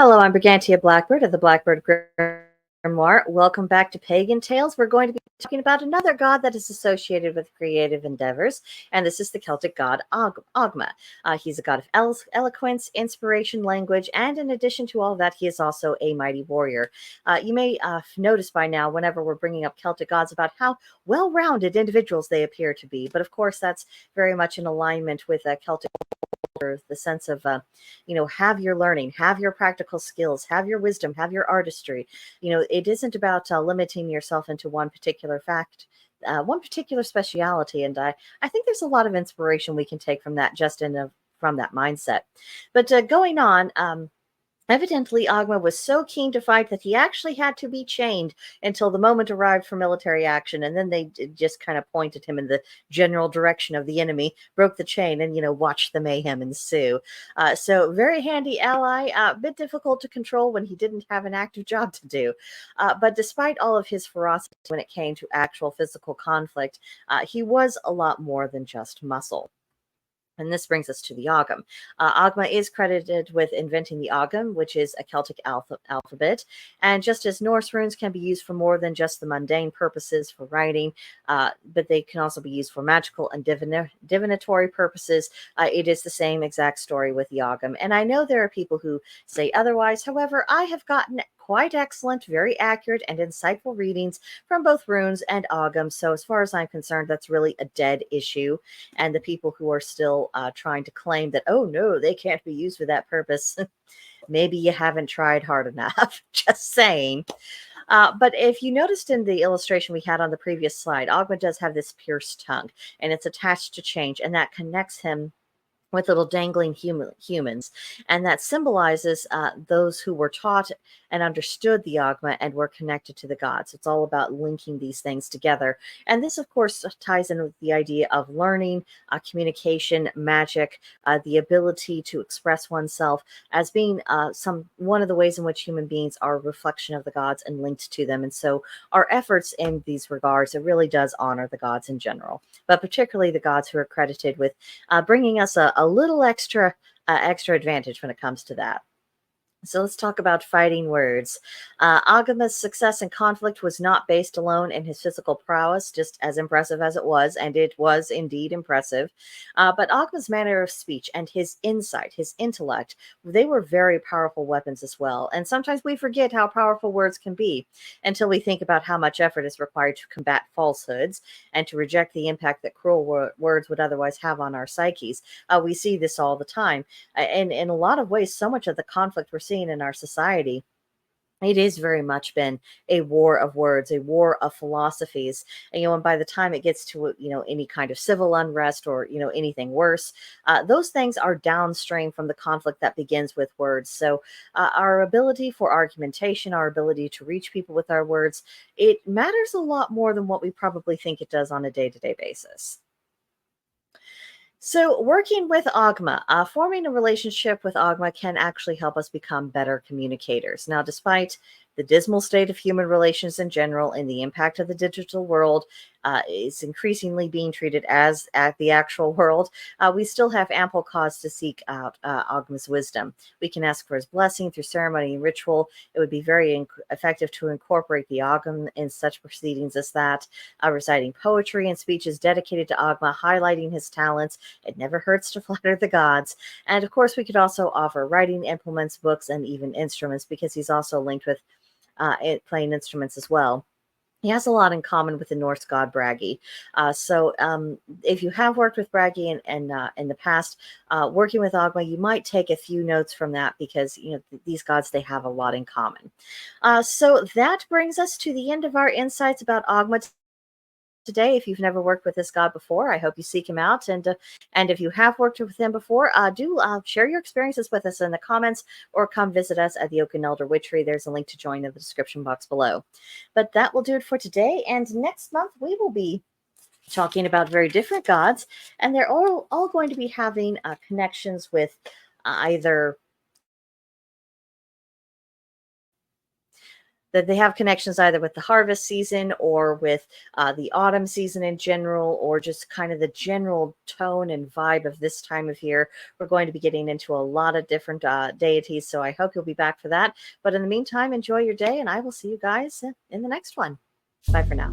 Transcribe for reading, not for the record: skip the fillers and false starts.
Hello, I'm Brigantia Blackbird of the Blackbird Grimoire. Welcome back to Pagan Tales. We're going to be talking about another god that is associated with creative endeavors, and this is the Celtic god Ogma. He's a god of eloquence, inspiration, language, and in addition to all that, he is also a mighty warrior. You may notice by now, whenever we're bringing up Celtic gods, about how well-rounded individuals they appear to be. But of course, that's very much in alignment with Celtic, the sense of have your learning, have your practical skills, have your wisdom, have your artistry. It isn't about limiting yourself into one particular fact, one particular speciality. And I think there's a lot of inspiration we can take from that, from that mindset. But going on, evidently, Ogma was so keen to fight that he actually had to be chained until the moment arrived for military action. And then they just kind of pointed him in the general direction of the enemy, broke the chain, and, watched the mayhem ensue. So very handy ally, a bit difficult to control when he didn't have an active job to do. But despite all of his ferocity when it came to actual physical conflict, he was a lot more than just muscle. And this brings us to the Ogam. Ogma is credited with inventing the Ogam, which is a Celtic alphabet. And just as Norse runes can be used for more than just the mundane purposes for writing, but they can also be used for magical and divinatory purposes, it is the same exact story with the Ogam. And I know there are people who say otherwise. However, I have gotten quite excellent, very accurate, and insightful readings from both runes and Ogam. So as far as I'm concerned, that's really a dead issue. And the people who are still trying to claim that, oh no, they can't be used for that purpose, maybe you haven't tried hard enough. Just saying. But if you noticed in the illustration we had on the previous slide, Ogma does have this pierced tongue, and it's attached to change, and that connects him with little dangling humans. And that symbolizes those who were taught and understood the Ogma and were connected to the gods. It's all about linking these things together. And this, of course, ties in with the idea of learning, communication, magic, the ability to express oneself as being one of the ways in which human beings are a reflection of the gods and linked to them. And so our efforts in these regards, it really does honor the gods in general, but particularly the gods who are credited with bringing us a little extra advantage when it comes to that. So let's talk about fighting words. Agama's success in conflict was not based alone in his physical prowess, just as impressive as it was, and it was indeed impressive. But Agama's manner of speech and his insight, his intellect, they were very powerful weapons as well. And sometimes we forget how powerful words can be until we think about how much effort is required to combat falsehoods and to reject the impact that cruel words would otherwise have on our psyches. We see this all the time. And in a lot of ways, so much of the conflict we're seeing in our society, it is very much been a war of words, a war of philosophies. And by the time it gets to any kind of civil unrest or anything worse, those things are downstream from the conflict that begins with words. So our ability for argumentation, our ability to reach people with our words, it matters a lot more than what we probably think it does on a day-to-day basis. So, working with Ogma, forming a relationship with Ogma can actually help us become better communicators. Now, despite the dismal state of human relations in general and the impact of the digital world is increasingly being treated as at the actual world, we still have ample cause to seek out Ogma's wisdom. We can ask for his blessing through ceremony and ritual. It would be very effective to incorporate the Ogma in such proceedings as that, reciting poetry and speeches dedicated to Ogma, highlighting his talents. It never hurts to flatter the gods. And of course, we could also offer writing implements, books, and even instruments, because he's also linked with playing instruments as well. He has a lot in common with the Norse god Bragi. So if you have worked with Bragi in the past, working with Ogma, you might take a few notes from that, because these gods, they have a lot in common. So that brings us to the end of our insights about Ogma today. If you've never worked with this god before, I hope you seek him out. And if you have worked with him before, do share your experiences with us in the comments, or come visit us at the Oak and Elder Witchery. There's a link to join in the description box below. But that will do it for today. And next month, we will be talking about very different gods, and they're all going to be having connections with either that they have connections either with the harvest season or with the autumn season in general, or just kind of the general tone and vibe of this time of year. We're going to be getting into a lot of different deities, so I hope you'll be back for that. But in the meantime, enjoy your day, and I will see you guys in the next one. Bye for now.